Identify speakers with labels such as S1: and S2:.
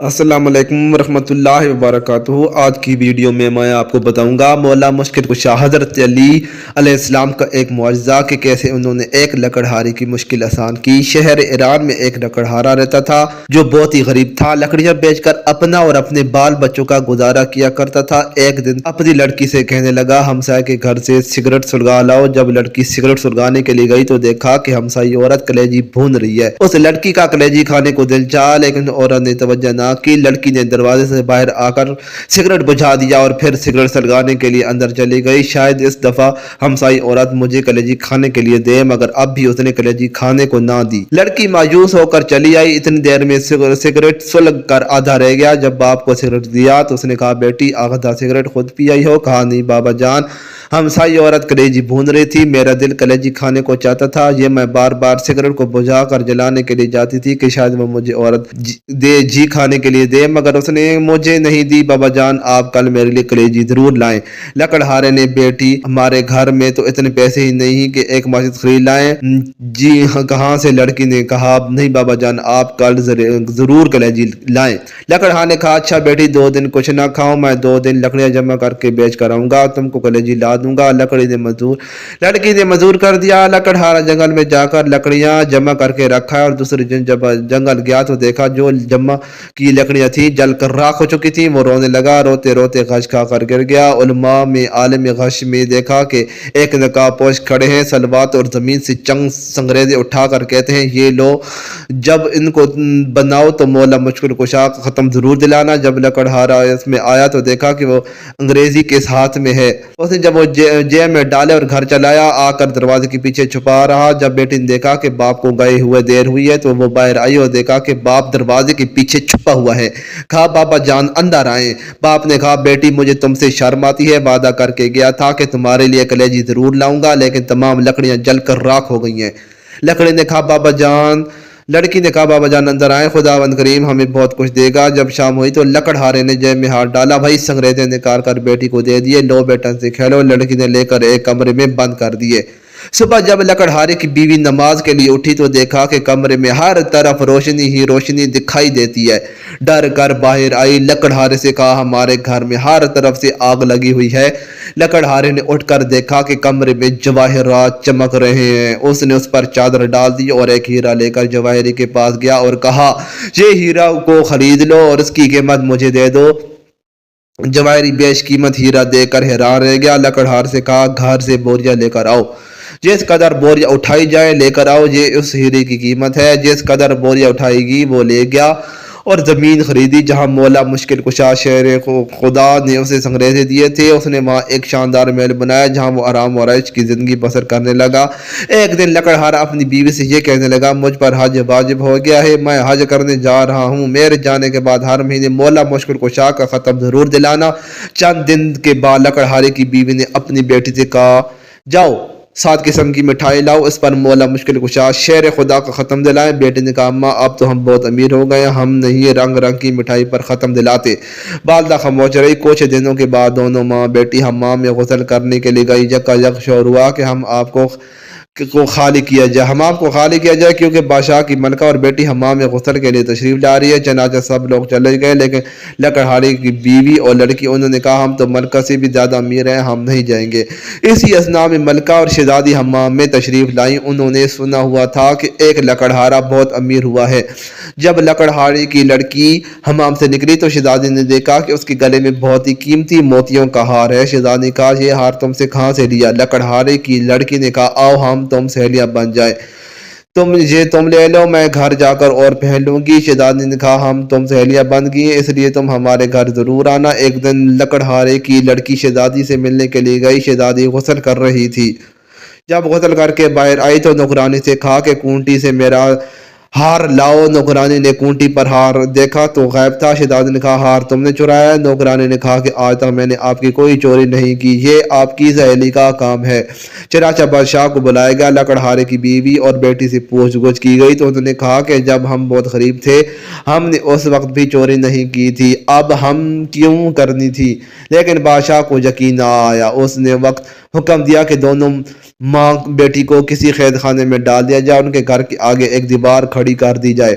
S1: السلام علیکم ورحمۃ اللہ وبرکاتہ۔ آج کی ویڈیو میں آپ کو بتاؤں گا مولا مشکل کشا حضرت علی علیہ السلام کا ایک معجزہ کہ کیسے انہوں نے ایک لکڑہاری کی مشکل آسان کی۔ شہر ایران میں ایک لکڑہارا رہتا تھا جو بہت ہی غریب تھا، لکڑیاں بیچ کر اپنا اور اپنے بال بچوں کا گزارا کیا کرتا تھا۔ ایک دن اپنی لڑکی سے کہنے لگا ہمسائے کے گھر سے سگریٹ سلگا لاؤ۔ جب لڑکی سگریٹ سلگانے کے لیے گئی تو دیکھا کہ ہمسائی عورت کلیجی بھون رہی ہے۔ اس لڑکی کا کلیجی کھانے کو دل چاہا لیکن عورت نے توجہ نہ کی۔ لڑکی نے دروازے سے باہر آ کر سگریٹ بجھا دیا اور پھر سگریٹ سلگانے کے لیے اندر چلی گئی۔ شاید اس دفعہ ہمسائی عورت مجھے کلیجی کھانے کے لیے دے، مگر اب بھی اس نے کلیجی کھانے کو نہ دی۔ لڑکی مایوس ہو کر چلی آئی۔ اتنی دیر میں سگریٹ سلگ کر آدھا رہ گیا۔ جب باپ کو سگریٹ دیا تو اس نے کہا بیٹی آدھا سگریٹ خود پی آئی ہو؟ کہا نہیں بابا جان، ہمسائی عورت کلیجی بھون رہی تھی، میرا دل کلیجی کھانے کو چاہتا تھا، یہ میں بار بار سگریٹ کو بجھا کر جلانے کے لیے جاتی تھی کہ شاید وہ مجھے عورت جی کھانے کے لیے دے، مگر اس نے مجھے نہیں دی۔ بابا جان آپ کل میرے لیے کلیجی ضرور لائیں۔ لکڑہارے نے بیٹی ہمارے گھر میں تو اتنے پیسے ہی نہیں کہ ایک ماچس خرید لائیں۔ جی کہاں سے؟ لڑکی نے کہا نہیں بابا جان آپ کل ضرور کلیجی لائیں۔ لکڑہار نے کہا اچھا بیٹی 2 دن کچھ نہ کھاؤ، میں 2 دن لکڑیاں جمع کر کے بیچ کر آؤں گا، تم کو کلیجی لا دوں گا۔ لڑکی نے منظور کر دیا۔ لکڑہارا جنگل میں جا کر لکڑیاں جمع کر کے رکھا اور دوسرے دن جب جنگل گیا تو دیکھا جو جمع کی لکڑیاں تھیں جل کر راکھ ہو چکی تھیں۔ وہ رونے لگا، روتے روتے غش کھا کر گر گیا۔ علماء میں عالم غش میں دیکھا کہ ایک نقاب پوش کھڑے ہیں، سلوات اور زمین سے چنگ سنگریزے اٹھا کر کہتے ہیں یہ لو، جب ان کو بناؤ تو مولا مشکل کشا کا ختم ضرور دلانا۔ جب لکڑہارا اس میں آیا تو دیکھا کہ وہ انگریزی کس ہاتھ میں ہے۔ اس نے جب وہ جیب میں ڈالے اور گھر چلایا، آ کر دروازے کے پیچھے چھپا رہا۔ جب بیٹی نے دیکھا کہ باپ کو گئے ہوئے دیر ہوئی ہے تو وہ باہر آئی اور دیکھا کہ باپ دروازے کے پیچھے چھپا ہوا ہے۔ کہا بابا جان اندر آئیں۔ باپ نے کہا بیٹی مجھے تم سے شرم آتی ہے، وعدہ کر کے گیا تھا کہ تمہارے لیے کلیجی ضرور لاؤں گا، لیکن تمام لکڑیاں جل کر راکھ ہو گئی ہیں۔ لڑکی نے کہا بابا جان اندر آئیں، خداوند کریم ہمیں بہت کچھ دے گا۔ جب شام ہوئی تو لکڑہارے نے جیب میں ہاتھ ڈالا، بھائی سنگریزے نکال کر بیٹی کو دے دیے، لو بیٹا سے کھیلو۔ لڑکی نے لے کر ایک کمرے میں بند کر دیے۔ صبح جب لکڑہارے کی بیوی نماز کے لیے اٹھی تو دیکھا کہ کمرے میں ہر طرف روشنی ہی روشنی دکھائی دیتی ہے۔ ڈر کر باہر آئی، لکڑہارے سے کہا ہمارے گھر میں ہر طرف سے آگ لگی ہوئی ہے۔ لکڑہارے نے اٹھ کر دیکھا کہ کمرے میں جواہرات چمک رہے ہیں۔ اس نے اس پر چادر ڈال دی اور ایک ہیرا لے کر جواہری کے پاس گیا اور کہا یہ ہیرا کو خرید لو اور اس کی قیمت مجھے دے دو۔ جواہری بیش قیمت ہیرا دے کر حیران رہ گیا۔ لکڑہار سے کہا گھر سے بوریا لے کر آؤ، جس قدر بوریا اٹھائی جائے لے کر آؤ، یہ اس ہیرے کی قیمت ہے۔ جس قدر بوریا اٹھائے گی وہ لے گیا اور زمین خریدی جہاں مولا مشکل کشا شیر خدا نے اسے سنگریزے دیے تھے۔ اس نے وہاں ایک شاندار محل بنایا جہاں وہ آرام و عیش کی زندگی بسر کرنے لگا۔ ایک دن لکڑہارا اپنی بیوی سے یہ کہنے لگا مجھ پر حج واجب ہو گیا ہے، میں حج کرنے جا رہا ہوں، میرے جانے کے بعد ہر مہینے مولا مشکل کشا کا ختم ضرور دلانا۔ چند دن کے بعد لکڑہارے کی بیوی نے اپنی بیٹی سے کہا جاؤ 7 قسم کی مٹھائی لاؤ، اس پر مولا مشکل کشا شیر خدا کا ختم دلائیں۔ بیٹی نے کہا اماں اب تو ہم بہت امیر ہو گئے، ہم نہیں رنگ رنگ کی مٹھائی پر ختم دلاتے۔ والدہ خاموش رہی۔ کچھ دنوں کے بعد دونوں ماں بیٹی حمام میں غسل کرنے کے لیے گئی۔ یکا یک شور ہوا کہ ہم آپ کو خالی کیا جائے کیونکہ بادشاہ کی ملکہ اور بیٹی حمام میں غسل کے لیے تشریف لا رہی ہے۔ چنانچہ سب لوگ چلے گئے لیکن لکڑہارے کی بیوی اور لڑکی انہوں نے کہا ہم تو ملکہ سے بھی زیادہ امیر ہیں، ہم نہیں جائیں گے۔ اسی اثناء میں ملکہ اور شہزادی حمام میں تشریف لائیں۔ انہوں نے سنا ہوا تھا کہ ایک لکڑہارا بہت امیر ہوا ہے۔ جب لکڑہارے کی لڑکی حمام سے نکلی تو شہزادی نے دیکھا کہ اس کے گلے میں بہت ہی قیمتی موتیوں کا ہار ہے۔ شہزادی نے کہا یہ ہار تم سے کہاں سے لیا؟ لکڑہارے کی لڑکی نے کہا آؤ ہم تم سہیلیاں بن جائیں، تم لے لو، میں گھر جا کر اور پہن لوں گی۔ شہزادی نے کہا ہم تم سہیلیاں بن گئی ہیں اس لیے تم ہمارے گھر ضرور آنا۔ ایک دن لکڑہارے کی لڑکی شہزادی سے ملنے کے لیے گئی۔ شہزادی غسل کر رہی تھی۔ جب غسل کر کے باہر آئی تو نوکرانی سے کہا کہ کونٹی سے میرا ہار لاؤ۔ نوکرانی نے کونٹی پر ہار دیکھا تو غائب تھا۔ شہزادی نے کہا ہار تم نے چرایا؟ نوکرانی نے کہا کہ آج تک میں نے آپ کی کوئی چوری نہیں کی، یہ آپ کی سہیلی کا کام ہے۔ چنانچہ بادشاہ کو بلایا گیا۔ لکڑہارے کی بیوی اور بیٹی سے پوچھ گچھ کی گئی تو انہوں نے کہا کہ جب ہم بہت غریب تھے ہم نے اس وقت بھی چوری نہیں کی تھی، اب ہم کیوں کرنی تھی؟ لیکن بادشاہ کو یقین نہ آیا۔ اس نے وقت حکم دیا کہ دونوں ماں بیٹی کو کسی قید خانے میں ڈال دیا جائے، ان کے گھر کے آگے ایک دیوار کھڑی کر دی جائے۔